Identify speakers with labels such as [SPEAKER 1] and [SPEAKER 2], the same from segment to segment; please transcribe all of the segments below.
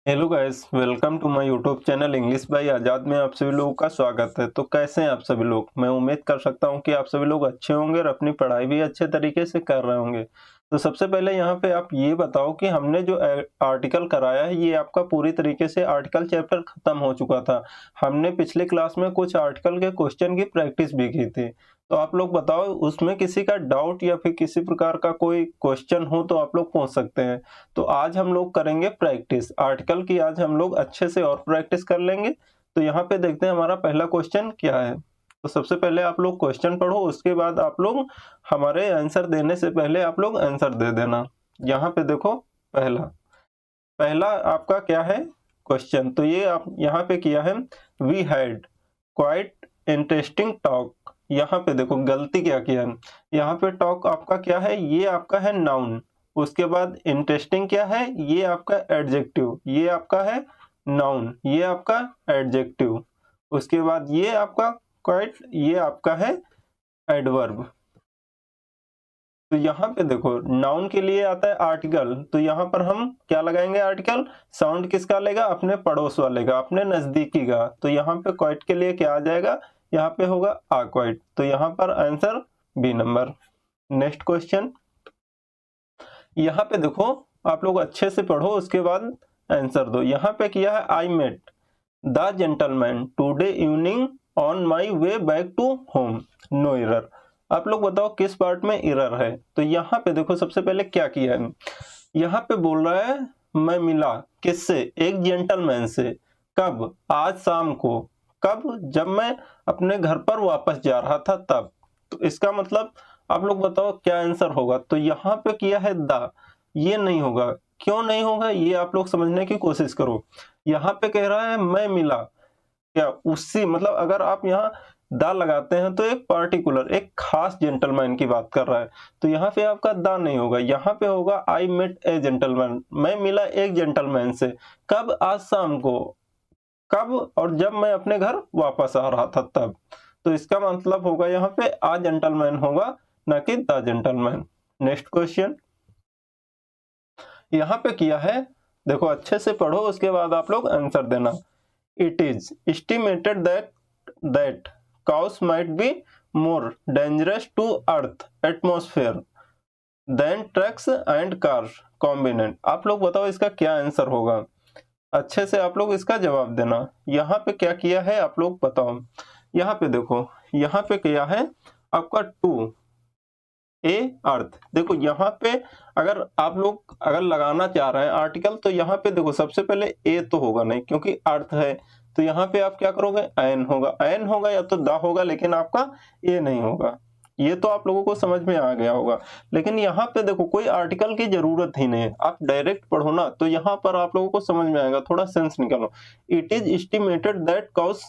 [SPEAKER 1] Hello guys, welcome to my YouTube channel English by Azad में आप सभी लोगों का स्वागत है। तो कैसे हैं आप सभी लोग? मैं उम्मीद कर सकता हूं कि आप सभी लोग अच्छे होंगे और अपनी पढ़ाई भी अच्छे तरीके से कर रहे होंगे। तो सबसे पहले यहां पे आप ये बताओ कि हमने जो आर्टिकल कराया है ये आपका पूरी तरीके से आर्टिकल चैप्टर खत्म हो चुका था। हमने पिछले क्लास में कुछ आर्टिकल के क्वेश्चन की प्रैक्टिस भी की थी। तो आप लोग बताओ उसमें किसी का डाउट या फिर किसी प्रकार का कोई क्वेश्चन हो तो आप लोग पूछ सकते हैं। तो आज हम लोग करेंगे प्रैक्टिस आर्टिकल की। आज हम लोग अच्छे से और प्रैक्टिस कर लेंगे। तो यहाँ पे देखते हैं हमारा पहला क्वेश्चन क्या है। तो सबसे पहले आप लोग क्वेश्चन पढ़ो, उसके बाद आप लोग हमारे आंसर देने से पहले आप लोग आंसर दे देना। यहाँ पे देखो, पहला पहला आपका क्या है क्वेश्चन। तो ये आप यहाँ पे किया है, we had quite interesting talk. यहाँ पे देखो गलती क्या किया है। यहाँ पे टॉक आपका क्या है, ये आपका है नाउन। उसके बाद इंटरेस्टिंग क्या है, ये आपका एडजेक्टिव, ये आपका है नाउन, ये आपका एडजेक्टिव। उसके बाद ये आपका क्वाइट, ये आपका है एडवर्ब। तो यहाँ पे देखो नाउन के लिए आता है आर्टिकल, तो यहाँ पर हम क्या लगाएंगे आर्टिकल। साउंड किसका लेगा, अपने पड़ोस वाले का, अपने नजदीकी का। तो यहाँ पे क्वाइट के लिए क्या आ जाएगा, यहाँ पे होगा आ क्वाइट। तो यहाँ पर answer B number. Next question, यहाँ पे देखो आप लोग अच्छे से पढ़ो, उसके बाद आंसर दो। यहाँ पे किया है, I met the gentleman today evening on my way back to home, no error. आप लोग बताओ किस पार्ट में एरर है। तो यहाँ पे देखो सबसे पहले क्या किया है, यहाँ पे बोल रहा है मैं मिला किससे, एक जेंटलमैन से। कब, आज शाम को। कब, जब मैं अपने घर पर वापस जा रहा था तब। तो इसका मतलब आप लोग बताओ क्या आंसर होगा। तो यहाँ पे किया है द, ये नहीं होगा। क्यों नहीं होगा ये आप लोग समझने की कोशिश करो। यहाँ पे कह रहा है मैं मिला, क्या उससे मतलब अगर आप यहाँ दा लगाते हैं तो एक पार्टिकुलर एक खास जेंटलमैन की बात कर रहा है। तो यहाँ पे आपका दा नहीं होगा, यहाँ पे होगा आई मेट ए जेंटलमैन, मैं मिला एक जेंटलमैन से। कब, आज शाम को। कब, और जब मैं अपने घर वापस आ रहा था तब। तो इसका मतलब होगा यहाँ पे आ जेंटलमैन होगा, ना कि द जेंटलमैन। नेक्स्ट क्वेश्चन, यहाँ पे किया है, देखो अच्छे से पढ़ो, उसके बाद आप लोग आंसर देना। It is estimated that cows might be more dangerous to Earth atmosphere than trucks and cars combined। आप लोग बताओ इसका क्या आंसर होगा। अच्छे से आप लोग इसका जवाब देना। यहाँ पे क्या किया है आप लोग बताओ। यहाँ पे देखो, यहाँ पे किया है आपका टू ए अर्थ। देखो यहाँ पे अगर आप लोग अगर लगाना चाह रहे हैं आर्टिकल, तो यहाँ पे देखो सबसे पहले ए तो होगा नहीं क्योंकि अर्थ है। तो यहाँ पे आप क्या करोगे, एन होगा। एन होगा या तो द होगा, लेकिन आपका ए नहीं होगा। ये तो आप लोगों को समझ में आ गया होगा। लेकिन यहाँ पे देखो कोई आर्टिकल की जरूरत ही नहीं है, आप डायरेक्ट पढ़ो ना, तो यहाँ पर आप लोगों को समझ में आएगा। थोड़ा सेंस निकालो। It is estimated that cows,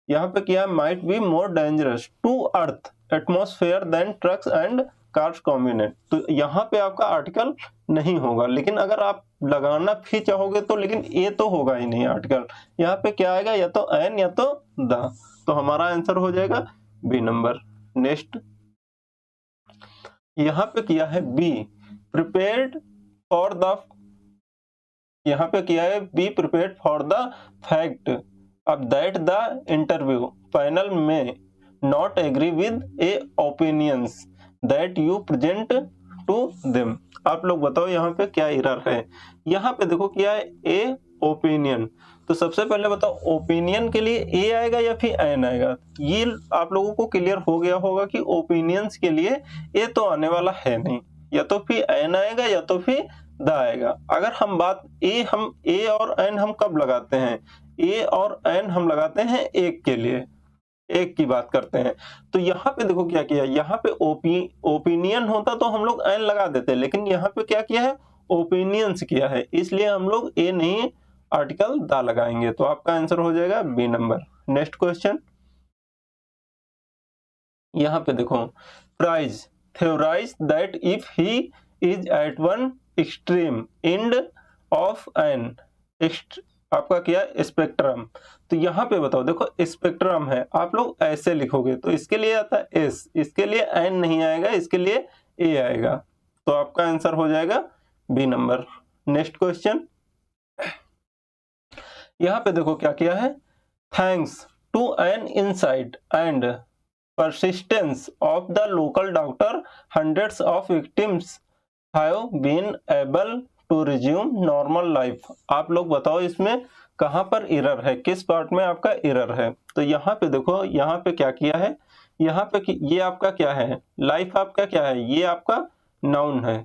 [SPEAKER 1] यहाँ पे क्या, might be more dangerous to earth atmosphere than trucks and cars combined. तो यहाँ पे आपका आर्टिकल नहीं होगा, लेकिन अगर आप लगाना भी चाहोगे तो, लेकिन ये तो होगा ही नहीं आर्टिकल। यहाँ पे क्या आएगा, या तो एन या तो द। तो हमारा आंसर हो जाएगा बी नंबर। नेक्स्ट, यहाँ पे किया है बी प्रिपेयर्ड फॉर द, यहाँ पे किया है be prepared for the fact अब that the interview panel may not agree with a opinions that you present to them. आप लोग बताओ यहाँ पे क्या एरर है। यहाँ पे देखो क्या है, ए ओपिनियन। तो सबसे पहले बताओ ओपिनियन के लिए ए आएगा या फिर एन आएगा। ये आप लोगों को क्लियर हो गया होगा कि ओपिनियंस के लिए ए तो आने वाला है नहीं, या तो फिर एन आएगा या तो फिर द आएगा। अगर हम बात हम ए और एन हम कब लगाते हैं, ए और एन हम लगाते हैं एक के लिए, एक की बात करते हैं। तो यहाँ पे देखो क्या किया, यहाँ पे ओपिनियन होता तो हम लोग एन लगा देते, लेकिन यहाँ पे क्या किया है, ओपिनियंस किया है, इसलिए हम लोग ए नहीं आर्टिकल द लगाएंगे। तो आपका आंसर हो जाएगा बी नंबर। नेक्स्ट क्वेश्चन, यहाँ पे देखो, prize theorize that if he is at one extreme end of an आपका क्या स्पेक्ट्रम। तो यहाँ पे बताओ, देखो स्पेक्ट्रम है, आप लोग ऐसे लिखोगे तो इसके लिए आता है एस, इसके लिए एन नहीं आएगा, इसके लिए ए आएगा। तो आपका आंसर हो जाएगा बी नंबर। नेक्स्ट क्वेश्चन, यहाँ पे देखो क्या किया है, thanks to an insight and persistence of the local doctor, hundreds of victims have been able to resume normal life। आप लोग बताओ इसमें कहाँ पर एरर है, किस पार्ट में आपका एरर है। तो यहाँ पे देखो, यहाँ पे क्या किया है, यहाँ पे ये आपका क्या है, लाइफ आपका क्या है, ये आपका नाउन है।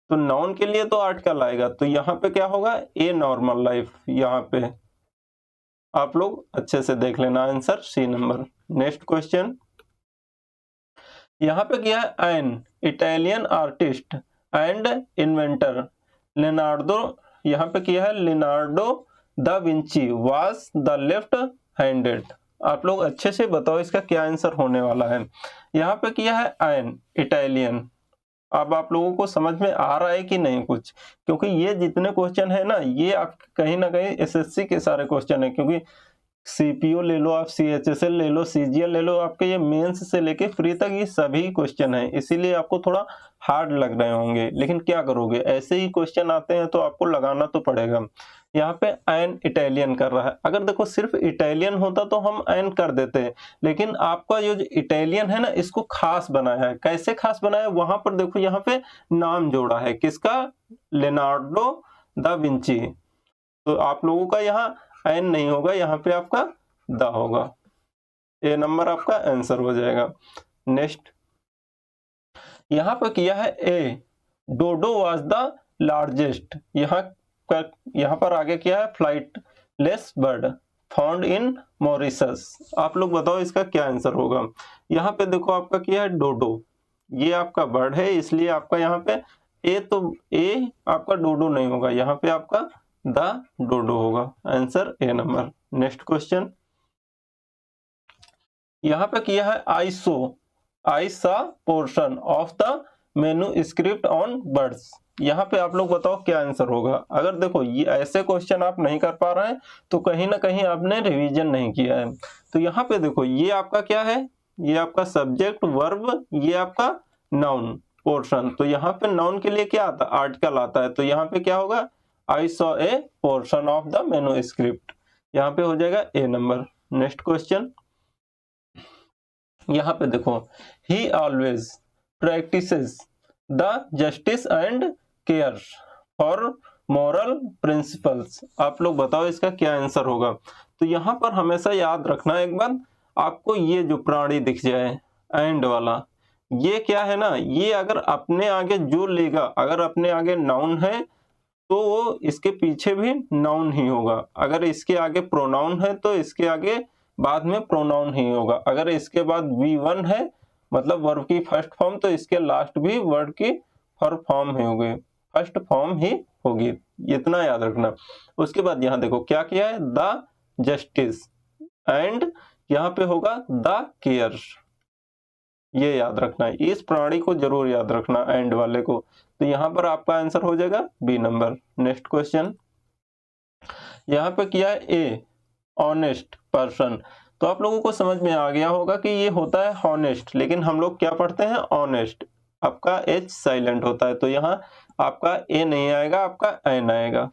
[SPEAKER 1] तो नाउन के लिए तो आर्टिकल आएगा, तो यहाँ पे क्या होगा, ए नॉर्मल लाइफ। यहाँ पे आप लोग अच्छे से देख लेना answer C number. Next question, यहाँ पे किया है an Italian artist and inventor Leonardo, यहाँ पे किया है Leonardo da Vinci was the left handed. आप लोग अच्छे से बताओ इसका क्या आंसर होने वाला है। यहाँ पे किया है एन इटालियन। अब आप लोगों को समझ में आ रहा है कि नहीं कुछ, क्योंकि ये जितने क्वेश्चन है ना, ये आप कहीं ना कहीं एसएससी के सारे क्वेश्चन है, क्योंकि सीपीओ ले लो, आप सीएचएसएल ले लो, सीजीएल ले लो, आपके ये मेंस से लेके फ्री तक ये सभी क्वेश्चन है, इसीलिए आपको थोड़ा हार्ड लग रहे होंगे, लेकिन क्या करोगे, ऐसे ही क्वेश्चन आते हैं तो आपको लगाना तो पड़ेगा। यहाँ पे एन इटालियन कर रहा है, अगर देखो सिर्फ इटालियन होता तो हम एन कर देते, लेकिन आपका जो इटालियन है ना, इसको खास बनाया है। कैसे खास बनाया है, वहां पर देखो यहाँ पे नाम जोड़ा है, किसका, लिनार्डो दा विंची। तो आप लोगों का यहाँ एन नहीं होगा, यहाँ पे आपका द होगा। ए नंबर आपका आंसर हो जाएगा। नेक्स्ट, यहाँ पे किया है ए डोडो वाज द लार्जेस्ट, यहाँ पर आगे किया है flightless bird found in Mauritius. आप लोग बताओ इसका क्या आंसर होगा। यहाँ पे देखो आपका किया है डोडो, ये आपका बर्ड है, इसलिए आपका यहाँ पे ए, तो ए आपका डोडो नहीं होगा, यहाँ पे आपका द डोडो होगा। Answer A number. Next question, यहाँ पे किया है आई सा portion of the manuscript on birds. यहाँ पे आप लोग बताओ क्या आंसर होगा। अगर देखो ये ऐसे क्वेश्चन आप नहीं कर पा रहे हैं तो कहीं ना कहीं आपने रिवीजन नहीं किया है। तो यहाँ पे देखो ये आपका क्या है, ये आपका सब्जेक्ट वर्ब, ये आपका नाउन पोर्शन। तो यहाँ पे नाउन के लिए क्या आता है, आर्टिकल आता है। तो यहाँ पे क्या होगा, I saw a portion of the manuscript, यहाँ पे हो जाएगा ए नंबर। नेक्स्ट क्वेश्चन, यहाँ पे देखो ही always practices the justice and care for moral principles. आप लोग बताओ इसका क्या आंसर होगा। तो यहाँ पर हमेशा याद रखना एक बात, आपको ये जो प्राणी दिख जाए एंड वाला, ये क्या है ना, ये अगर अपने आगे जो लेगा, अगर अपने आगे नाउन है तो वो इसके पीछे भी नाउन ही होगा। अगर इसके आगे प्रोनाउन है तो इसके आगे बाद में प्रोनाउन ही होगा। अगर इसके बाद V1 है मतलब वर्ब की फर्स्ट फॉर्म, तो इसके लास्ट भी वर्ड की फर्स्ट फॉर्म ही होगी, फर्स्ट फॉर्म ही होगी, इतना याद रखना। उसके बाद यहाँ देखो क्या किया है, द जस्टिस एंड यहाँ पे होगा द केयर, ये याद रखना है, इस प्राणी को जरूर याद रखना एंड वाले को। तो यहाँ पर आपका आंसर हो जाएगा बी नंबर। नेक्स्ट क्वेश्चन, यहाँ पे किया है ए ऑनेस्ट पर्सन। तो आप लोगों को समझ में आ गया होगा कि ये होता है हॉनेस्ट, लेकिन हम लोग क्या पढ़ते हैं, ऑनेस्ट, आपका एच साइलेंट होता है। तो यहाँ आपका ए नहीं आएगा, आपका एन आएगा।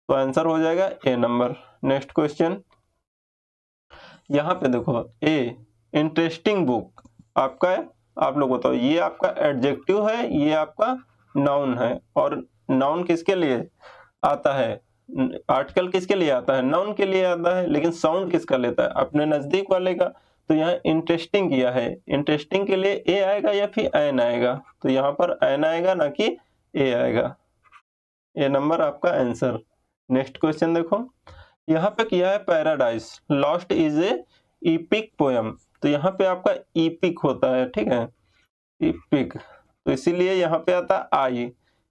[SPEAKER 1] तो आंसर हो जाएगा ए नंबर। नेक्स्ट क्वेश्चन, यहाँ पे देखो ए इंटरेस्टिंग बुक आपका है। आप लोग बताओ ये आपका एडजेक्टिव है, ये आपका नाउन है। और नाउन किसके लिए आता है, आर्टिकल किसके लिए आता है, नाउन के लिए आता है, लेकिन साउंड किसका लेता है, अपने नजदीक वाले का। तो यहाँ इंटरेस्टिंग किया है, इंटरेस्टिंग के लिए ए आएगा या फिर एन आएगा। तो यहाँ पर एन आएगा ना कि ए आएगा। ए नंबर आपका आंसर। नेक्स्ट क्वेश्चन देखो, यहाँ पे किया है paradise lost is a EPIC poem. तो यहाँ पे आपका इपिक होता है, ठीक है, इपिक, तो इसीलिए यहाँ पे आता है आई,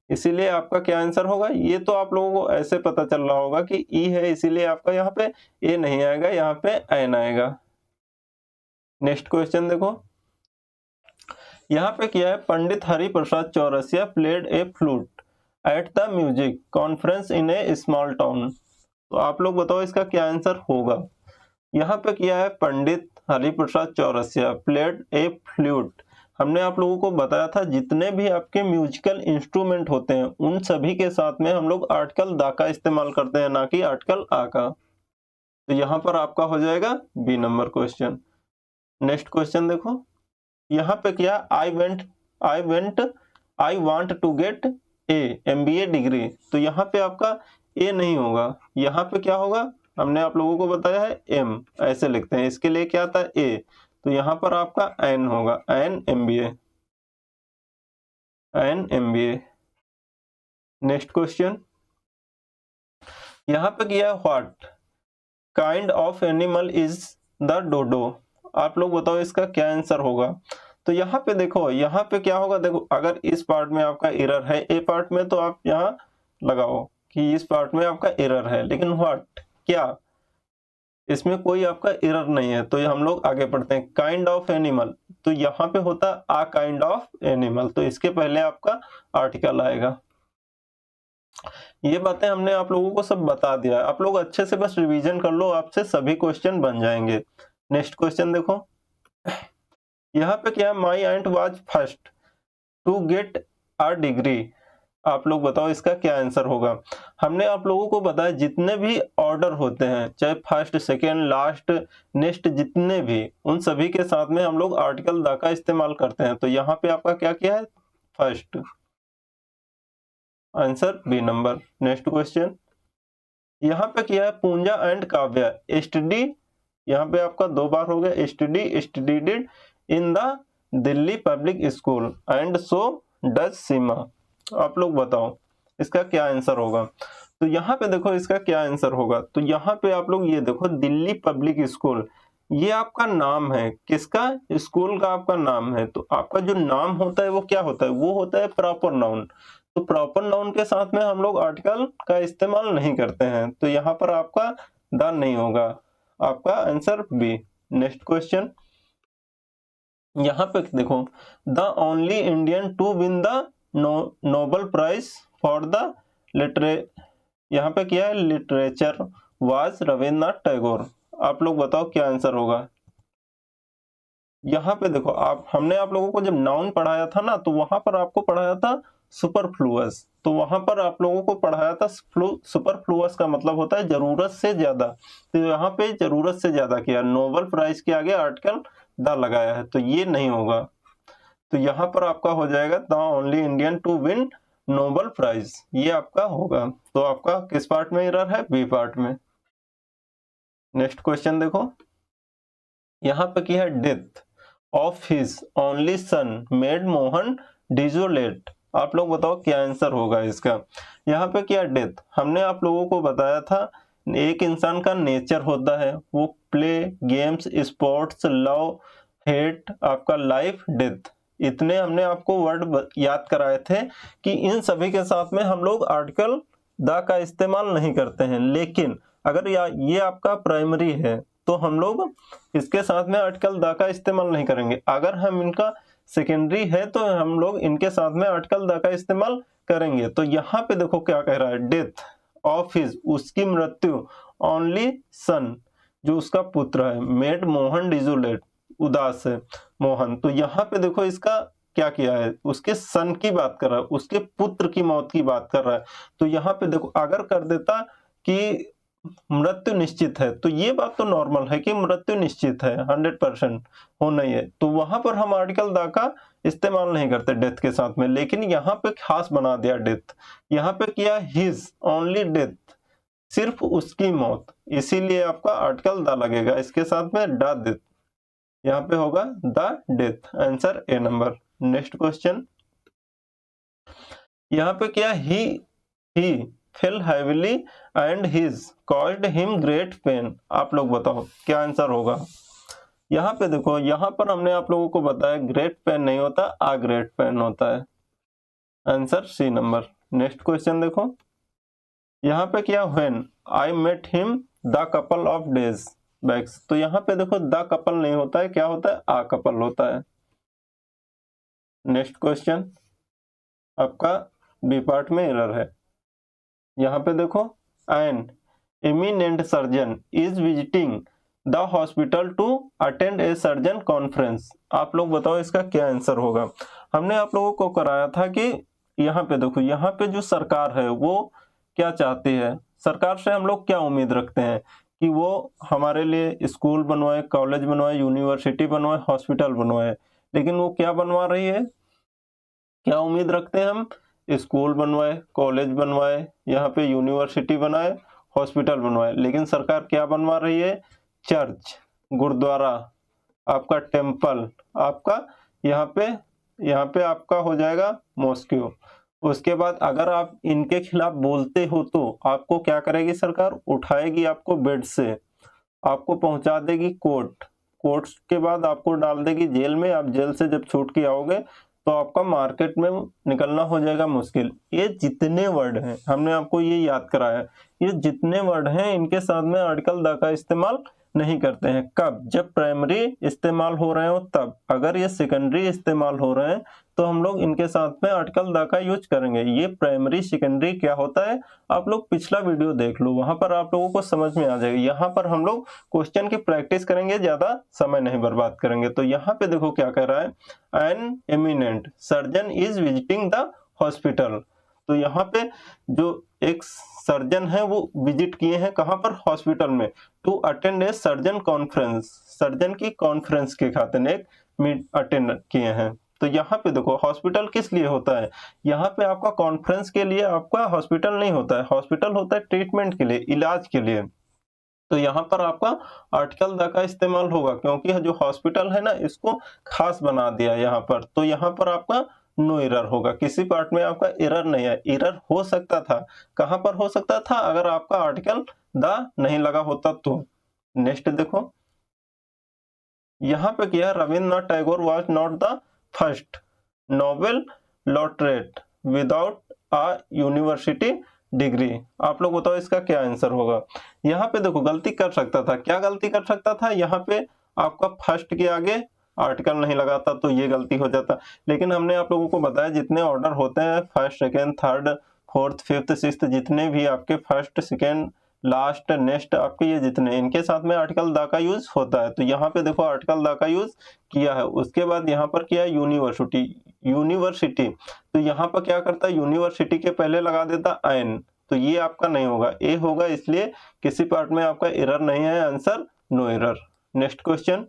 [SPEAKER 1] इसीलिए आपका क्या आंसर होगा। ये तो आप लोगों को ऐसे पता चल रहा होगा कि ई है, इसीलिए आपका यहाँ पे ए नहीं आएगा, यहाँ पे एन आएगा। नेक्स्ट क्वेश्चन देखो, यहाँ पे क्या है, Pandit Hari Prasad Chaurasia played a flute at the music conference in a small town. तो आप लोग बताओ इसका क्या आंसर होगा। यहाँ पे किया है Pandit Hari Prasad Chaurasia played a flute, हमने आप लोगों को बताया था जितने भी आपके म्यूजिकल इंस्ट्रूमेंट होते हैं उन सभी के साथ में हम लोग आर्टिकल दा का इस्तेमाल करते हैं, ना कि आर्टिकल आ का। तो यहाँ पर आपका हो जाएगा B number question. Next question देखो, यहाँ पे क्या, I want to get a MBA degree. तो यहाँ पे आपका ए नहीं होगा, यहाँ पे क्या होगा, हमने आप लोगों को बताया है एम ऐसे लिखते हैं, इसके लिए क्या था ए, तो यहाँ पर आपका एन होगा, एन MBA। नेक्स्ट क्वेश्चन, यहाँ पे किया है what kind of animal is the dodo. आप लोग बताओ इसका क्या आंसर होगा। तो यहाँ पे देखो, यहाँ पे क्या होगा, देखो अगर इस पार्ट में आपका एरर है ए पार्ट में तो आप यहाँ लगाओ कि इस पार्ट में आपका एरर है, लेकिन व्हाट क्या, इसमें कोई आपका एरर नहीं है। तो ये हम लोग आगे पढ़ते हैं, काइंड ऑफ एनिमल, तो यहाँ पे होता आ काइंड ऑफ एनिमल, तो इसके पहले आपका आर्टिकल आएगा। ये बातें हमने आप लोगों को सब बता दिया है, आप लोग अच्छे से बस रिवीजन कर लो, आपसे सभी क्वेश्चन बन जाएंगे। नेक्स्ट क्वेश्चन देखो, यहाँ पे क्या, my aunt was first to get a degree. आप लोग बताओ इसका क्या आंसर होगा। हमने आप लोगों को बताया जितने भी ऑर्डर होते हैं, चाहे फर्स्ट सेकेंड लास्ट नेक्स्ट जितने भी, उन सभी के साथ में हम लोग आर्टिकल द का इस्तेमाल करते हैं। तो यहाँ पे आपका क्या किया है, first, answer B number. Next question, यहाँ पे किया है पूंजा एंड काव्या स्टडी, यहाँ पे आपका 2 बार हो गया, studied in the Delhi public school and so does Seema. आप लोग बताओ इसका क्या आंसर होगा। तो यहाँ पे देखो इसका क्या आंसर होगा, तो यहाँ पे आप लोग ये देखो दिल्ली पब्लिक स्कूल, ये आपका नाम है, किसका, स्कूल का आपका नाम है। तो आपका जो नाम होता है वो क्या होता है, वो होता है प्रॉपर नाउन। तो प्रॉपर नाउन के साथ में हम लोग आर्टिकल का इस्तेमाल नहीं करते हैं, तो यहाँ पर आपका द नहीं होगा, आपका आंसर बी। नेक्स्ट क्वेश्चन, यहाँ पे देखो, the only Indian to win the Nobel prize for the लिटरे, यहाँ पे क्या है, लिटरेचर वाज रविन्द्रनाथ टैगोर। आप लोग बताओ क्या आंसर होगा। यहाँ पे देखो, हमने आप लोगों को जब नाउन पढ़ाया था ना, तो वहां पर आपको पढ़ाया था सुपरफ्लुअस, तो वहां पर आप लोगों को पढ़ाया था सुपरफ्लुअस का मतलब होता है जरूरत से ज्यादा। तो यहाँ पे जरूरत से ज्यादा किया, नोबेल प्राइज के आगे आर्टिकल द लगाया है, तो ये नहीं होगा। तो यहाँ पर आपका हो जाएगा the only Indian to win Nobel prize, ये आपका होगा। तो आपका किस पार्ट में एरर है, बी पार्ट में। नेक्स्ट क्वेश्चन देखो, यहाँ पे क्या है, death of his only son made Mohan desolate. आप लोग बताओ क्या आंसर होगा इसका। यहाँ पे क्या, डेथ, हमने आप लोगों को बताया था एक इंसान का नेचर होता है, वो play games sports love hate आपका लाइफ डेथ, इतने हमने आपको वर्ड याद कराए थे कि इन सभी के साथ में हम लोग आर्टिकल द का इस्तेमाल नहीं करते हैं। लेकिन अगर ये आपका प्राइमरी है तो हम लोग इसके साथ में आर्टिकल द का इस्तेमाल नहीं करेंगे। अगर हम इनका सेकेंडरी है तो हम लोग इनके साथ में आर्टिकल द का इस्तेमाल करेंगे। तो यहाँ पे देखो क्या कह रहा है, डेथ ऑफ हिज, उसकी मृत्यु, ओनली सन, जो उसका पुत्र है, मेड मोहन डिजोलेट, उदास है मोहन। तो यहाँ पे देखो इसका क्या किया है, उसके सन की बात कर रहा है, उसके पुत्र की मौत की बात कर रहा है। तो यहाँ पे देखो अगर कर देता कि मृत्यु निश्चित है, तो ये बात तो नॉर्मल है कि मृत्यु निश्चित है, 100% होना ही है, तो वहां पर हम आर्टिकल द का इस्तेमाल नहीं करते डेथ के साथ में। लेकिन यहाँ पे खास बना दिया डेथ, यहाँ पे किया हिज ओनली डेथ, सिर्फ उसकी मौत, इसीलिए आपका आर्टिकल द लगेगा, इसके साथ में द डेथ, यहाँ पे होगा the death, answer A number. Next question, यहाँ पे क्या, he fell heavily and his caused him great pain. आप लोग बताओ क्या आंसर होगा। यहाँ पे देखो, यहाँ पर हमने आप लोगों को बताया ग्रेट पेन नहीं होता, आ ग्रेट पेन होता है, answer C number. Next question देखो, यहाँ पे क्या, when I met him the couple of days backs. तो यहाँ पे देखो द कपल नहीं होता है, क्या होता है, आ कपल होता है। नेक्स्ट क्वेश्चन आपका बी पार्ट में एरर है। यहाँ पे देखो, an eminent surgeon is visiting the hospital to attend a surgeon conference. आप लोग बताओ इसका क्या आंसर होगा। हमने आप लोगों को कराया था कि यहाँ पे देखो, यहाँ पे जो सरकार है वो क्या चाहती है, सरकार से हम लोग क्या उम्मीद रखते हैं कि वो हमारे लिए स्कूल बनवाए, कॉलेज बनवाए, यूनिवर्सिटी बनवाए, हॉस्पिटल बनवाए। लेकिन वो क्या बनवा रही है, क्या उम्मीद रखते हैं हम, स्कूल बनवाए, कॉलेज बनवाए, यहाँ पे यूनिवर्सिटी बनाए, हॉस्पिटल बनवाए। लेकिन सरकार क्या बनवा रही है, चर्च, गुरुद्वारा, आपका टेम्पल, आपका यहाँ पे आपका हो जाएगा मॉस्क्यू। उसके बाद अगर आप इनके खिलाफ बोलते हो तो आपको क्या करेगी सरकार, उठाएगी आपको बेड से, आपको पहुंचा देगी कोर्ट, कोर्ट के बाद आपको डाल देगी जेल में। आप जेल से जब छूट के आओगे तो आपका मार्केट में निकलना हो जाएगा मुश्किल। ये जितने वर्ड हैं हमने आपको ये याद कराया, ये जितने वर्ड हैं इनके साथ में आर्टिकल द का इस्तेमाल नहीं करते हैं। कब, जब प्राइमरी इस्तेमाल हो रहे हो तब। अगर ये सेकेंडरी इस्तेमाल हो रहे हैं तो हम लोग इनके साथ में आर्टिकल द का यूज करेंगे। ये प्राइमरी सेकेंडरी क्या होता है, आप लोग पिछला वीडियो देख लो, वहां पर आप लोगों को समझ में आ जाएगा। यहाँ पर हम लोग क्वेश्चन की प्रैक्टिस करेंगे, ज्यादा समय नहीं बर्बाद करेंगे। तो यहाँ पे देखो क्या कह रहा है, N eminent surgeon is visiting the hospital. तो यहाँ पे जो एक सर्जन है वो विजिट किए हैं कहाँ पर, हॉस्पिटल में, to attend a surgeon conference, surgeon की कॉन्फ्रेंस के खातिर एक मीट अटेंड किए हैं। तो यहाँ पे देखो हॉस्पिटल किस लिए होता है, यहाँ पे आपका कॉन्फ्रेंस के लिए आपका हॉस्पिटल नहीं होता है, हॉस्पिटल होता है ट्रीटमेंट के लिए, इलाज के लिए। तो यहाँ पर आपका आर्टिकल द का इस्तेमाल होगा, क्योंकि जो हॉस्पिटल है ना इसको खास बना दिया यहाँ पर। तो यहाँ पर आपका नो एरर होगा, किसी पार्ट में आपका एरर नहीं है। एरर हो सकता था, कहां पर हो सकता था, अगर आपका आर्टिकल द नहीं लगा होता तो। नेक्स्ट देखो यहाँ पे क्या है, Rabindranath Tagore was not the first Nobel laureate without a university degree. आप लोग बताओ इसका क्या आंसर होगा। यहाँ पे देखो गलती कर सकता था, क्या गलती कर सकता था, यहाँ पे आपका फर्स्ट के आगे आर्टिकल नहीं लगाता तो ये गलती हो जाता। लेकिन हमने आप लोगों को बताया जितने ऑर्डर होते हैं, first, second, third, fourth, fifth, sixth, जितने भी आपके फर्स्ट, सेकेंड, लास्ट, नेक्स्ट, आपके ये जितने, इनके साथ में आर्टिकल द का यूज होता है। तो यहाँ पे देखो आर्टिकल द का यूज किया है। उसके बाद यहाँ पर किया है यूनिवर्सिटी, यूनिवर्सिटी, तो यहाँ पर क्या करता है, यूनिवर्सिटी के पहले लगा देता एन, तो ये आपका नहीं होगा, ए होगा, इसलिए किसी पार्ट में आपका एरर नहीं है, answer no error. Next question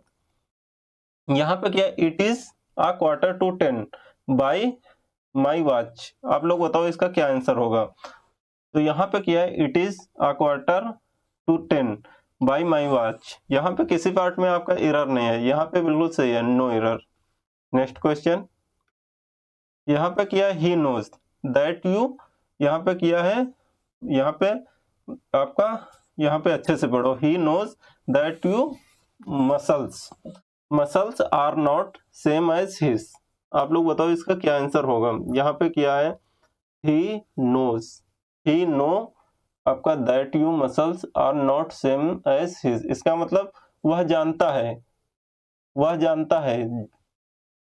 [SPEAKER 1] यहाँ पे क्या, it is a quarter to 10 by my watch. आप लोग बताओ इसका क्या आंसर होगा। तो यहाँ पे क्या है, it is a quarter to 10 by my watch. यहाँ पे किसी पार्ट में आपका एरर नहीं है, यहाँ पे बिल्कुल सही है, नो एरर। नेक्स्ट क्वेश्चन यहाँ पे किया है, ही नोज दैट यू, यहाँ पे किया है, यहाँ पे आपका, यहाँ पे अच्छे से पढ़ो, he knows that you muscles are not same as his. आप लोग बताओ इसका क्या आंसर होगा। यहाँ पे क्या है, ही नोज, ही नो आपका that you muscles are not same as his. इसका मतलब वह जानता है, वह जानता है,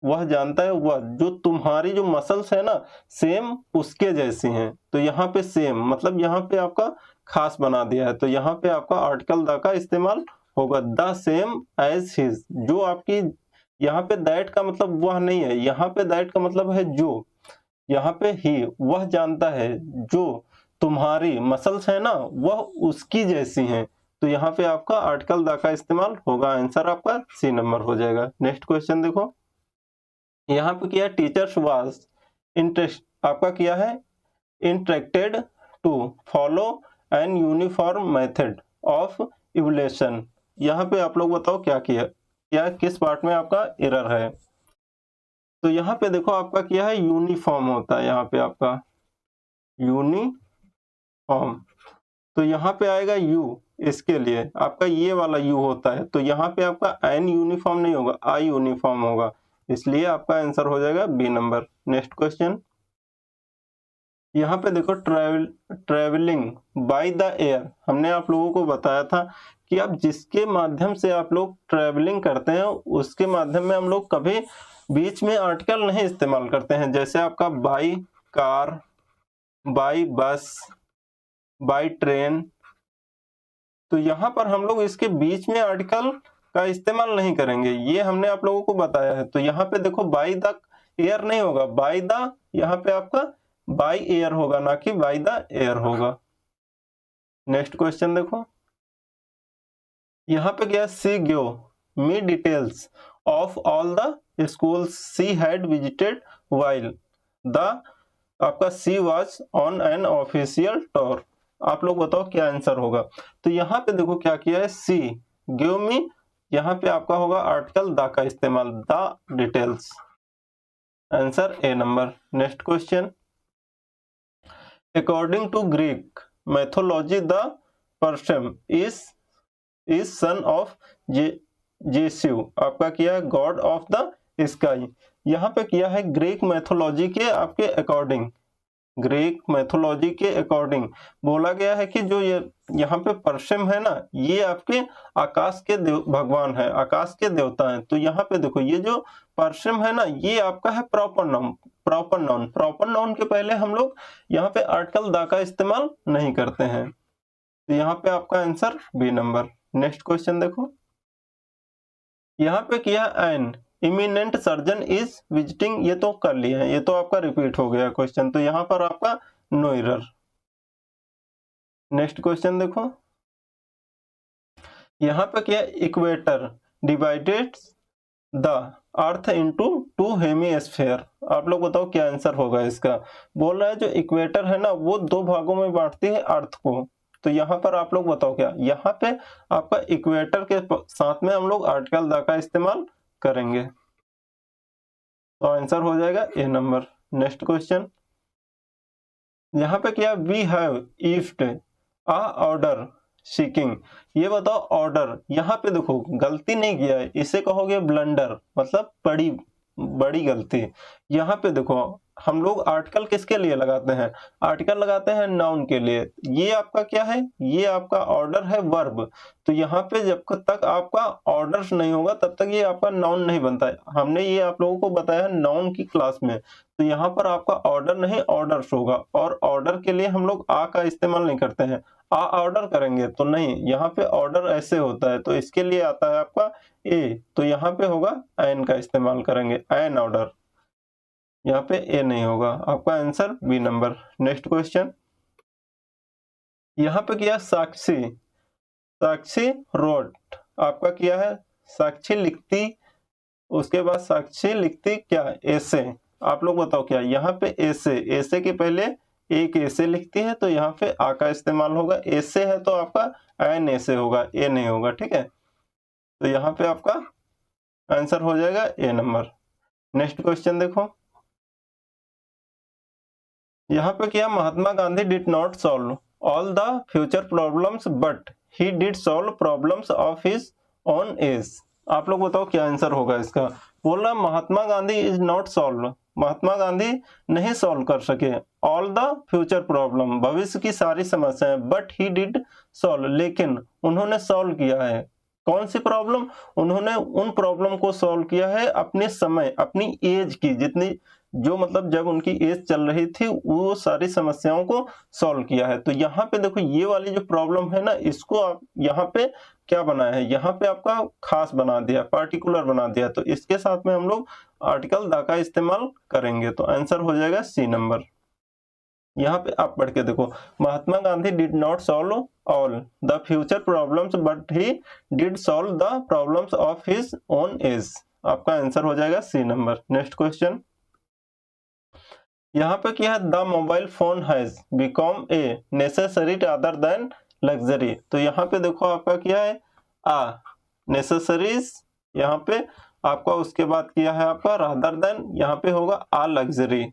[SPEAKER 1] वह जानता है, वह जो तुम्हारी जो मसल्स है ना सेम उसके जैसी हैं। तो यहाँ पे सेम मतलब यहाँ पे आपका खास बना दिया है। तो यहाँ पे आपका आर्टिकल द का इस्तेमाल होगा, द सेम एज हिज। जो आपकी यहाँ पे दैट का मतलब वह नहीं है, यहाँ पे दैट का मतलब है जो, यहाँ पे ही, वह जानता है जो तुम्हारी मसल्स है ना वह उसकी जैसी हैं। तो यहाँ पे आपका आर्टिकल द का इस्तेमाल होगा, आंसर आपका सी नंबर हो जाएगा। नेक्स्ट क्वेश्चन देखो यहाँ पे क्या है, टीचर्स वाज इंटरेस्ट, आपका क्या है, interacted to follow an uniform method of evolution. यहाँ पे आप लोग बताओ क्या किया, क्या किस पार्ट में आपका एरर है। तो यहाँ पे देखो आपका क्या है, यूनिफॉर्म होता है, यहाँ पे आपका यूनिफॉर्म, तो यहाँ पे आएगा यू, इसके लिए आपका ये वाला यू होता है। तो यहाँ पे आपका एन यूनिफॉर्म नहीं होगा, आई यूनिफॉर्म होगा, इसलिए आपका आंसर हो जाएगा बी नंबर। नेक्स्ट क्वेश्चन यहाँ पे देखो ट्रेवलिंग बाय द एयर। हमने आप लोगों को बताया था कि आप जिसके माध्यम से आप लोग ट्रेवलिंग करते हैं उसके माध्यम में हम लोग कभी बीच में आर्टिकल नहीं इस्तेमाल करते हैं। जैसे आपका बाय कार, बाय बस, बाय ट्रेन, तो यहाँ पर हम लोग इसके बीच में आर्टिकल का इस्तेमाल नहीं करेंगे, ये हमने आप लोगों को बताया है। तो यहाँ पे देखो बाय द एयर नहीं होगा, बाय द यहाँ पे आपका बाय एयर होगा, ना कि बाय द एयर होगा। नेक्स्ट क्वेश्चन देखो, यहाँ पे क्या, she give me details of all the schools she had visited while the आपका she was on an official tour. आप लोग बताओ क्या आंसर होगा। तो यहाँ पे देखो क्या किया है, सी गिव मी, यहाँ पे आपका होगा आर्टिकल द का इस्तेमाल, the details, answer A number. Next question, according to Greek mythology the Perseus is son of Zeus, आपका किया है गॉड ऑफ द स्काई। यहाँ पे किया है ग्रीक मैथोलॉजी के आपके अकॉर्डिंग, ग्रीक मैथोलॉजी के अकॉर्डिंग बोला गया है कि जो ये यहाँ पे परसेम है ना, ये आपके आकाश के भगवान है, आकाश के देवता हैं। तो यहाँ पे देखो ये जो परसेम है ना, ये आपका है proper noun, proper noun, proper noun के पहले हम लोग यहाँ पे आर्टिकल द का इस्तेमाल नहीं करते हैं। तो यहाँ पे आपका answer B number. Next question देखो, यहाँ पे किया an eminent surgeon is visiting, ये तो कर लिया है, ये तो आपका रिपीट हो गया क्वेश्चन, तो यहाँ पर आपका नो एरर। नेक्स्ट क्वेश्चन देखो, यहाँ पे क्या, equator divided the earth into two hemisphere. आप लोग बताओ क्या आंसर होगा इसका। बोल रहा है जो इक्वेटर है ना, वो दो भागों में बांटती है अर्थ को। तो यहाँ पर आप लोग बताओ क्या, यहाँ पे आपका इक्वेटर के साथ में हम लोग आर्टिकल द का इस्तेमाल करेंगे, तो आंसर हो जाएगा ए नंबर। नेक्स्ट क्वेश्चन, यहाँ पे क्या, वी हैव इफ्ड अ ऑर्डर सीकिंग, ये बताओ ऑर्डर, यहाँ पे देखो गलती नहीं किया है, इसे कहोगे ब्लंडर, मतलब बड़ी गलती। यहाँ पे देखो हम लोग आर्टिकल किसके लिए लगाते हैं, आर्टिकल लगाते हैं नाउन के लिए। ये आपका क्या है, ये आपका ऑर्डर है वर्ब। तो यहाँ पे जब तक आपका ऑर्डर नहीं होगा तब तक ये आपका नाउन नहीं बनता है। हमने ये आप लोगों को बताया है नाउन की क्लास में। तो यहाँ पर आपका ऑर्डर नहीं ऑर्डर्स होगा, और ऑर्डर के लिए हम लोग आ का इस्तेमाल नहीं करते हैं। आ ऑर्डर करेंगे तो नहीं, यहाँ पे ऑर्डर ऐसे होता है, तो इसके लिए आता है आपका ए, तो यहाँ पे होगा एन का इस्तेमाल करेंगे, एन ऑर्डर, यहाँ पे ए नहीं होगा, आपका answer B number. Next question, यहाँ पे किया साक्षी, साक्षी रोट, आपका किया है साक्षी लिखती, उसके बाद साक्षी लिखती क्या, ऐसे। आप लोग बताओ क्या, यहाँ पे ऐसे, ऐसे के पहले एक ऐसे लिखती है, तो यहाँ पे आ का इस्तेमाल होगा, ऐसे है तो आपका एन ऐसे होगा, ए नहीं होगा, ठीक है। तो यहाँ पे आपका आंसर हो जाएगा ए नंबर। नेक्स्ट क्वेश्चन देखो, यहाँ पे क्या, Mahatma Gandhi did not solve all the future problems but he did solve problems of his own age. आप लोग बताओ क्या आंसर होगा इसका। बोल रहा Mahatma Gandhi is not solve, Mahatma Gandhi नहीं सॉल्व कर सके ऑल द फ्यूचर प्रॉब्लम, भविष्य की सारी समस्याएं, बट ही डिड सॉल्व, लेकिन उन्होंने सॉल्व किया है कौन सी प्रॉब्लम, उन्होंने उन प्रॉब्लम को सॉल्व किया है अपने समय, अपनी एज की, जितनी जो मतलब जब उनकी एज चल रही थी, वो सारी समस्याओं को सॉल्व किया है। तो यहाँ पे देखो ये वाली जो प्रॉब्लम है ना, इसको आप यहाँ पे क्या बनाया है, यहाँ पे आपका खास बना दिया, पार्टिकुलर बना दिया। तो इसके साथ में हम लोग आर्टिकल द का इस्तेमाल करेंगे, तो आंसर हो जाएगा सी नंबर। यहाँ पे आप पढ़ के देखो, Mahatma Gandhi did not solve all the future problems but he did solve the problems of his own age, आपका आंसर हो जाएगा सी नंबर। नेक्स्ट क्वेश्चन, यहाँ पे क्या है, the mobile phone has become a necessary rather than luxury. तो यहाँ पे देखो आपका क्या है, आ नेसेसरीज, यहाँ पे आपका उसके बाद किया है आपका रादर देन, यहाँ पे होगा आ लग्जरी।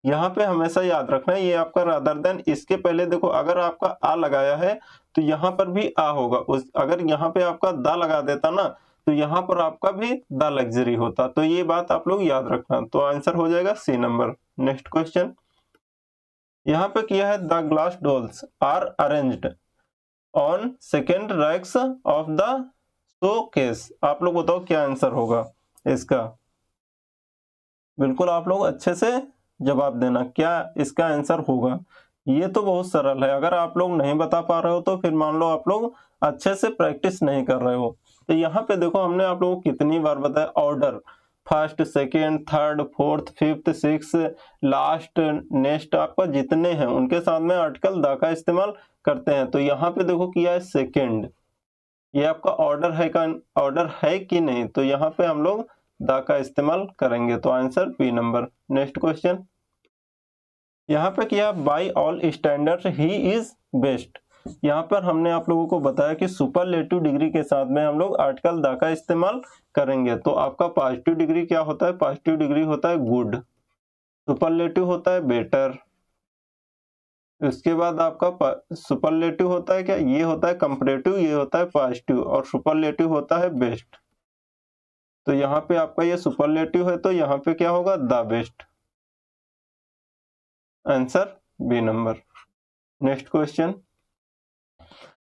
[SPEAKER 1] यहाँ पे हमेशा याद रखना है ये आपका रादर देन, इसके पहले देखो अगर आपका आ लगाया है तो यहाँ पर भी आ होगा, उस अगर यहाँ पे आपका दा लगा देता ना तो यहाँ पर आपका भी द लग्जरी होता। तो ये बात आप लोग याद रखना, तो आंसर हो जाएगा सी नंबर। नेक्स्ट क्वेश्चन, यहाँ पे किया है the glass dolls are arranged on second racks of the showcase. आप लोग बताओ क्या आंसर होगा इसका। बिल्कुल आप लोग अच्छे से जवाब देना, क्या इसका आंसर होगा। ये तो बहुत सरल है, अगर आप लोग नहीं बता पा रहे हो तो फिर मान लो आप लोग अच्छे से प्रैक्टिस नहीं कर रहे हो। तो यहाँ पे देखो हमने आप लोगों को कितनी बार बताया order, first, second, third, fourth, fifth, six, last, next, आपका जितने हैं उनके साथ में आर्टिकल द का इस्तेमाल करते हैं। तो यहाँ पे देखो किया है सेकेंड, ये आपका ऑर्डर है कि नहीं, तो यहाँ पे हम लोग द का इस्तेमाल करेंगे, तो answer B number. Next question, यहाँ पे किया by all standards he is best. यहाँ पर हमने आप लोगों को बताया कि सुपरलेटिव डिग्री के साथ में हम लोग आर्टिकल द का इस्तेमाल करेंगे। तो आपका पॉजिटिव डिग्री क्या होता है? पॉजिटिव डिग्री होता है गुड, सुपरलेटिव होता है बेटर, उसके बाद आपका सुपरलेटिव होता है क्या? ये होता है कंपैरेटिव, ये होता है पॉजिटिव, और सुपरलेटिव होता है बेस्ट। तो यहाँ पे आपका ये सुपरलेटिव है, तो यहाँ पे क्या होगा? The best, answer B number. Next question,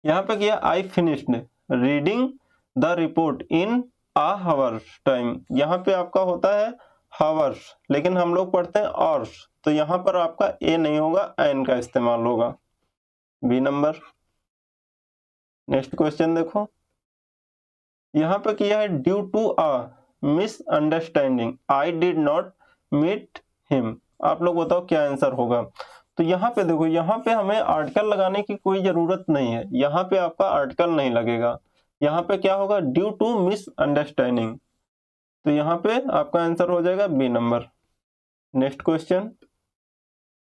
[SPEAKER 1] यहाँ पे किया I finished reading the report in a hour time. यहाँ पे आपका होता है हावर्स, लेकिन हम लोग पढ़ते हैं आवर्स, तो यहाँ पर आपका ए नहीं होगा, एन का इस्तेमाल होगा, बी नंबर। नेक्स्ट क्वेश्चन देखो, यहाँ पे किया है due to a misunderstanding I did not meet him. आप लोग बताओ क्या आंसर होगा? तो यहाँ पे देखो, यहाँ पे हमें आर्टिकल लगाने की कोई जरूरत नहीं है, यहाँ पे आपका आर्टिकल नहीं लगेगा, यहाँ पे क्या होगा? ड्यू टू मिसअंडरस्टैंडिंग, तो यहाँ पे आपका आंसर हो जाएगा बी नंबर। नेक्स्ट क्वेश्चन,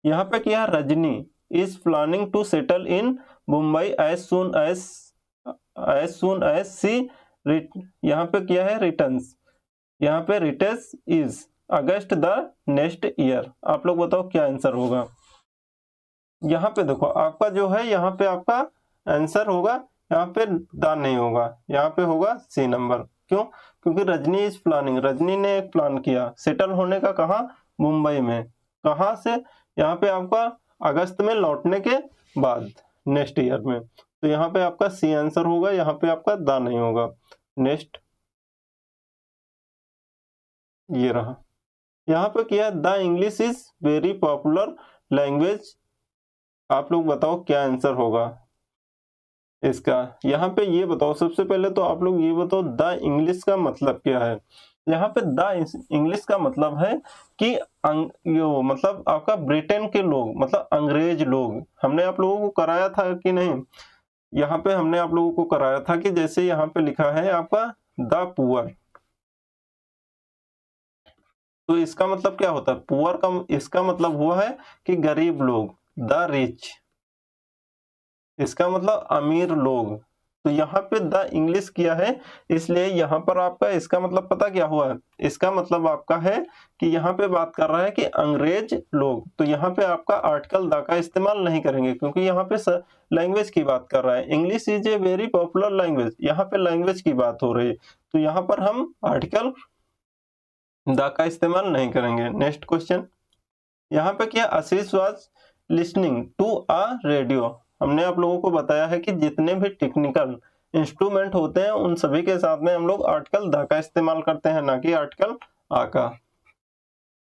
[SPEAKER 1] यहाँ पे क्या, Rajni is planning to settle in Mumbai as soon as she, यहाँ पे क्या है? रिटर्न्स, यहाँ पे returns is August the next year. आप लोग बताओ क्या आंसर होगा? यहाँ पे देखो आपका जो है, यहाँ पे आपका आंसर होगा, यहाँ पे द नहीं होगा, यहाँ पे होगा सी नंबर। क्यों? क्योंकि रजनी इज प्लानिंग, रजनी ने एक प्लान किया सेटल होने का, कहाँ? मुंबई में। कहाँ से? यहाँ पे आपका अगस्त में लौटने के बाद, नेक्स्ट ईयर में। तो यहाँ पे आपका सी आंसर होगा, यहाँ पे आपका द नहीं होगा। नेक्स्ट ये रहा, यहाँ पे किया the English is very popular language. आप लोग बताओ क्या आंसर होगा इसका? यहाँ पे ये बताओ, सबसे पहले तो आप लोग ये बताओ द इंग्लिश का मतलब क्या है? यहाँ पे द इंग्लिश का मतलब है कि यो मतलब आपका ब्रिटेन के लोग, मतलब अंग्रेज लोग। हमने आप लोगों को कराया था कि नहीं? यहाँ पे हमने आप लोगों को कराया था कि जैसे यहाँ पे लिखा है आपका द पुअर, तो इसका मतलब क्या होता है? पुअर का इसका मतलब हुआ है कि गरीब लोग, द रिच इसका मतलब अमीर लोग। तो यहाँ पे द इंग्लिश किया है, इसलिए यहाँ पर आपका इसका मतलब पता क्या हुआ है? इसका मतलब आपका है कि यहाँ पे बात कर रहा है कि अंग्रेज लोग, तो यहाँ पे आपका आर्टिकल द का इस्तेमाल नहीं करेंगे, क्योंकि यहाँ पे लैंग्वेज की बात कर रहा है। English is a very popular language, यहाँ पे लैंग्वेज की बात हो रही है, तो यहाँ पर हम आर्टिकल द का इस्तेमाल नहीं करेंगे। नेक्स्ट क्वेश्चन, यहाँ पे क्या, Ashish was listening to a radio. हमने आप लोगों को बताया है कि जितने भी टेक्निकल इंस्ट्रूमेंट होते हैं उन सभी के साथ में हम लोग आर्टिकल द का इस्तेमाल करते हैं, ना कि आर्टिकल आ का।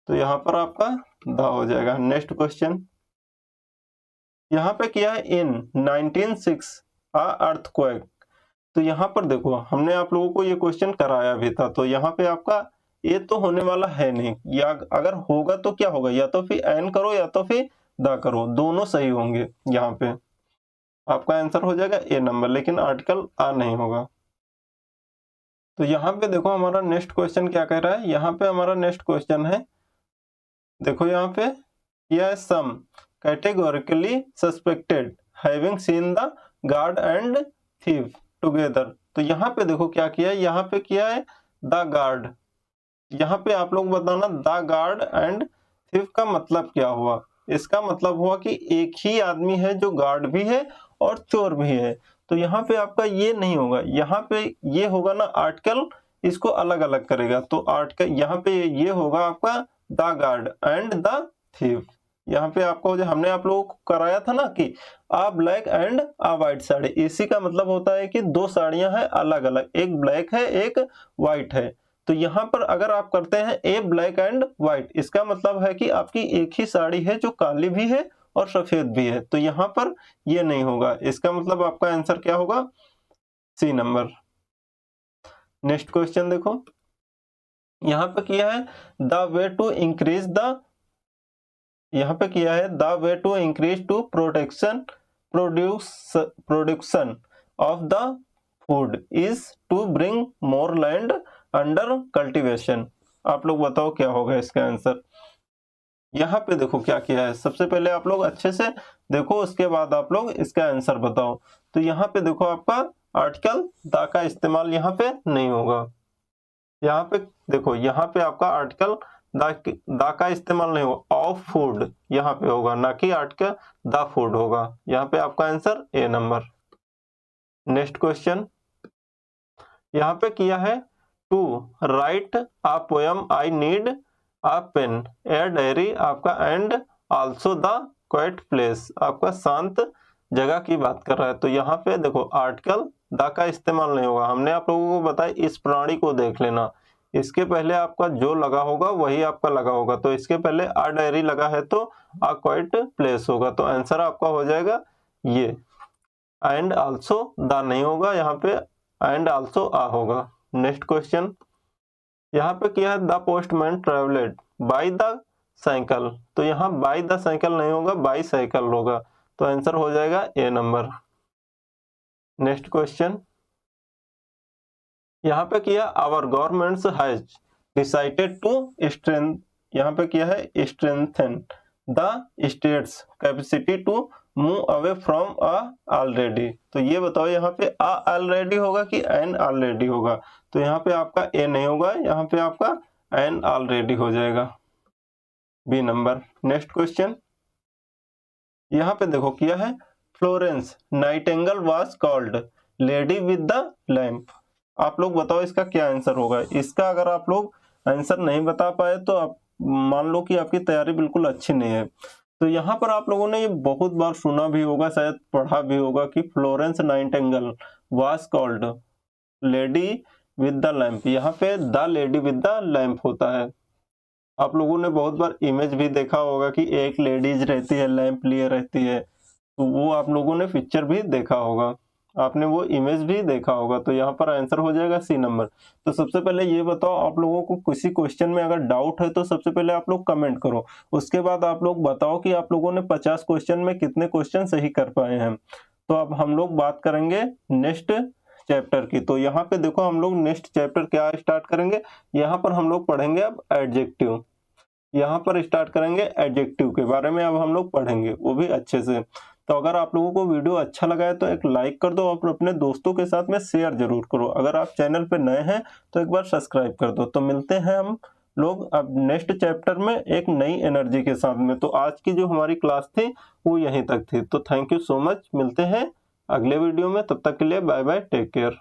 [SPEAKER 1] तो यहाँ पर आपका द हो जाएगा। नेक्स्ट क्वेश्चन, यहाँ पे क्या है, इन 1906 अर्थक्वेक। तो यहाँ पर देखो हमने आप लोगों को ये क्वेश्चन कराया भी था, तो यहाँ पे आपका ये तो होने वाला है नहीं, या अगर होगा तो क्या होगा? या तो फिर एन करो या तो फिर द करो, दोनों सही होंगे। यहाँ पे आपका आंसर हो जाएगा ए नंबर, लेकिन आर्टिकल आ नहीं होगा। तो यहाँ पे देखो हमारा नेक्स्ट क्वेश्चन क्या कह रहा है? यहाँ पे हमारा नेक्स्ट क्वेश्चन है, देखो यहाँ पे क्या है, some categorically suspected having seen the guard and thief together. तो यहाँ पे देखो क्या किया है, यहाँ पे किया है द गार्ड। यहाँ पे आप लोग बताना द गार्ड एंड थीव का मतलब क्या हुआ? इसका मतलब हुआ कि एक ही आदमी है जो गार्ड भी है और चोर भी है। तो यहाँ पे आपका ये नहीं होगा, यहाँ पे ये होगा ना आर्टिकल, इसको अलग अलग करेगा। तो आर्टिकल यहाँ पे ये होगा आपका the guard and the thief. यहाँ पे आपको हमने आप लोगों को कराया था ना कि a black and a white sari, इसी का मतलब होता है कि दो साड़ियां हैं अलग अलग, एक ब्लैक है एक व्हाइट है। तो यहाँ पर अगर आप करते हैं ए ब्लैक एंड व्हाइट, इसका मतलब है कि आपकी एक ही साड़ी है जो काली भी है और सफेद भी है, तो यहाँ पर ये नहीं होगा। इसका मतलब आपका आंसर क्या होगा? सी नंबर। नेक्स्ट क्वेश्चन देखो, यहाँ पे किया है the way to increase the, यहाँ पे किया है the way to increase to production of the food is to bring more land under cultivation. आप लोग बताओ क्या होगा इसका आंसर। यहाँ पे देखो क्या किया है, सबसे पहले आप लोग अच्छे से देखो, उसके बाद आप लोग इसका आंसर बताओ। तो यहाँ पे देखो आपका आर्टिकल द का इस्तेमाल यहाँ पे नहीं होगा। यहाँ पे देखो, यहाँ पे आपका आर्टिकल द का इस्तेमाल नहीं होगा, ऑफ फूड यहाँ पे होगा, ना कि आर्टिकल द फूड होगा। यहाँ पे आपका answer A number. Next question, यहाँ पे किया है to write a poem I need a pen a diary आपका and also the quiet place, आपका शांत जगह की बात कर रहा है। तो यहाँ पे देखो आर्टिकल द का इस्तेमाल नहीं होगा। हमने आप लोगों को बताया इस प्रणाली को देख लेना, इसके पहले आपका जो लगा होगा वही आपका लगा होगा। तो इसके पहले आ डायरी लगा है तो आ क्वाइट प्लेस होगा, तो आंसर आपका हो जाएगा ये। एंड आल्सो द नहीं होगा, यहाँ पे एंड आल्सो आ होगा। नेक्स्ट क्वेश्चन, यहाँ पे क्या है the postman travelled by the cycle, तो यहाँ बाय द साइकिल नहीं होगा, बाई साइकिल होगा, तो आंसर हो जाएगा ए नंबर। नेक्स्ट क्वेश्चन, यहाँ पे किया our governments has decided to strength, यहाँ पे किया है strengthen the states capacity to move away from a already. तो ये बताओ यहाँ पे अ ऑलरेडी होगा कि एन ऑलरेडी होगा। तो यहाँ पे आपका ए नहीं होगा, यहाँ पे आपका एन ऑलरेडी हो जाएगा, बी नंबर। नेक्स्ट क्वेश्चन, यहाँ पे देखो किया है Florence Nightingale was called lady with the lamp. आप लोग बताओ इसका क्या आंसर होगा। इसका अगर आप लोग आंसर नहीं बता पाए तो आप मान लो कि आपकी तैयारी बिल्कुल अच्छी नहीं है। तो यहाँ पर आप लोगों ने ये बहुत बार सुना भी होगा, शायद पढ़ा भी होगा कि Florence Nightingale was called lady with the lamp. यहाँ पे the lady with the lamp होता है। आप लोगों ने बहुत बार इमेज भी देखा होगा कि एक लेडीज रहती है लैंप लिए रहती है, तो वो आप लोगों ने पिक्चर भी देखा होगा, आपने वो इमेज भी देखा होगा। तो यहाँ पर आंसर हो जाएगा सी नंबर। तो सबसे पहले ये बताओ, आप लोगों को किसी क्वेश्चन में अगर डाउट है तो सबसे पहले आप लोग कमेंट करो, उसके बाद आप लोग बताओ कि आप लोगों ने 50 क्वेश्चन में कितने क्वेश्चन सही कर पाए हैं। तो अब हम लोग बात करेंगे नेक्स्ट चैप्टर की। तो यहाँ पे देखो हम लोग नेक्स्ट चैप्टर क्या स्टार्ट करेंगे, यहाँ पर हम लोग पढ़ेंगे अब एडजेक्टिव। यहाँ पर स्टार्ट करेंगे एडजेक्टिव के बारे में, अब हम लोग पढ़ेंगे वो भी अच्छे से। तो अगर आप लोगों को वीडियो अच्छा लगा है तो एक लाइक कर दो और अपने दोस्तों के साथ में शेयर जरूर करो। अगर आप चैनल पे नए हैं तो एक बार सब्सक्राइब कर दो। तो मिलते हैं हम लोग अब नेक्स्ट चैप्टर में एक नई एनर्जी के साथ में। तो आज की जो हमारी क्लास थी वो यहीं तक थी। तो थैंक यू सो मच, मिलते हैं अगले वीडियो में, तब तक के लिए बाय बाय, टेक केयर।